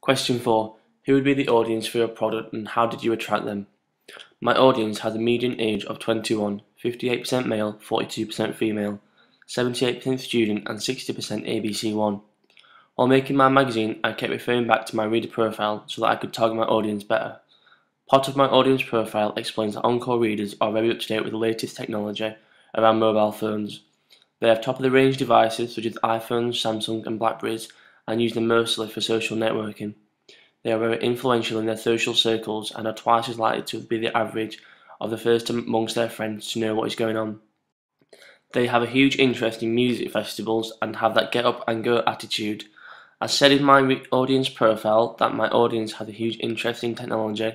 Question 4. Who would be the audience for your product and how did you attract them? My audience has a median age of 21, 58% male, 42% female, 78% student and 60% ABC1. While making my magazine, I kept referring back to my reader profile so that I could target my audience better. Part of my audience profile explains that Encore readers are very up to date with the latest technology around mobile phones. They have top-of-the-range devices such as iPhones, Samsung and Blackberries and use them mostly for social networking. They are very influential in their social circles and are twice as likely to be the average of the first amongst their friends to know what is going on. They have a huge interest in music festivals and have that get up and go attitude. As said in my audience profile that my audience has a huge interest in technology,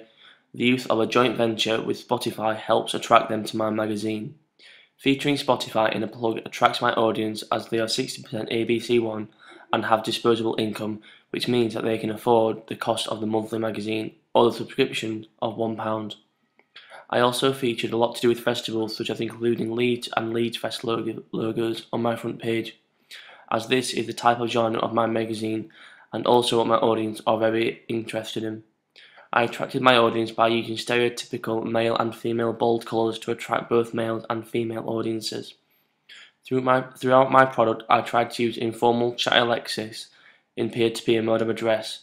the use of a joint venture with Spotify helps attract them to my magazine. Featuring Spotify in a plug attracts my audience as they are 60% ABC1 and have disposable income, which means that they can afford the cost of the monthly magazine or the subscription of £1. I also featured a lot to do with festivals such as including Leeds and Leeds Fest logos on my front page, as this is the type of genre of my magazine and also what my audience are very interested in. I attracted my audience by using stereotypical male and female bold colours to attract both male and female audiences. Throughout my product, I tried to use informal chatty lexis in peer-to-peer mode of address.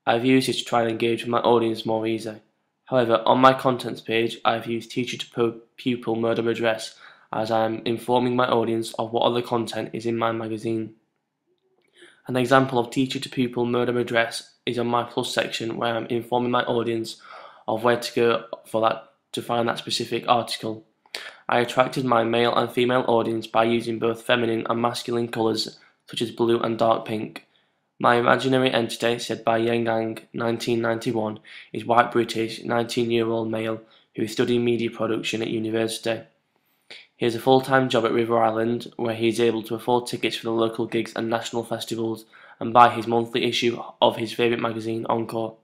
I've used it to try and engage with my audience more easily. However, on my contents page, I've used teacher-to-pupil mode of address as I am informing my audience of what other content is in my magazine. An example of teacher-to-pupil mode of address is on my plus section where I'm informing my audience of where to go to find that specific article. I attracted my male and female audience by using both feminine and masculine colours such as blue and dark pink. My imaginary entity, said by Yang 1991, is white British 19-year-old male who is studying media production at university. He has a full-time job at River Island where he is able to afford tickets for the local gigs and national festivals and buy his monthly issue of his favourite magazine, Encore.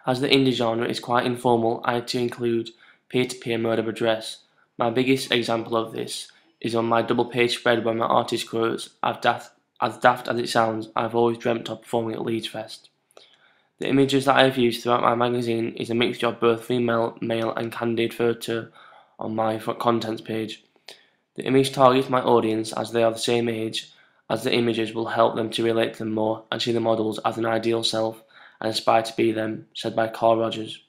As the indie genre is quite informal, I had to include peer-to-peer mode of address. My biggest example of this is on my double-page spread where my artist quotes, as daft as it sounds, I've always dreamt of performing at Leeds Fest. The images that I have used throughout my magazine is a mixture of both female, male and candid photo on my contents page. The image targets my audience as they are the same age, as the images will help them to relate to them more and see the models as an ideal self and aspire to be them, said by Carl Rogers.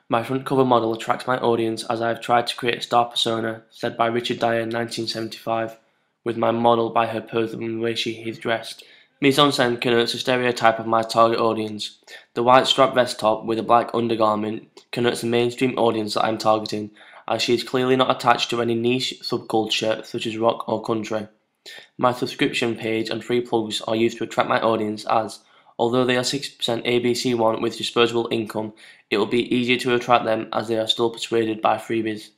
My front cover model attracts my audience as I have tried to create a star persona, said by Richard Dyer in 1975, with my model by her pose and the way she is dressed. Mise-en-scène connotes a stereotype of my target audience. The white strap vest top with a black undergarment connotes the mainstream audience that I am targeting, as she is clearly not attached to any niche subculture such as rock or country. My subscription page and free plugs are used to attract my audience as, although they are 60% ABC1 with disposable income, it will be easier to attract them as they are still persuaded by freebies.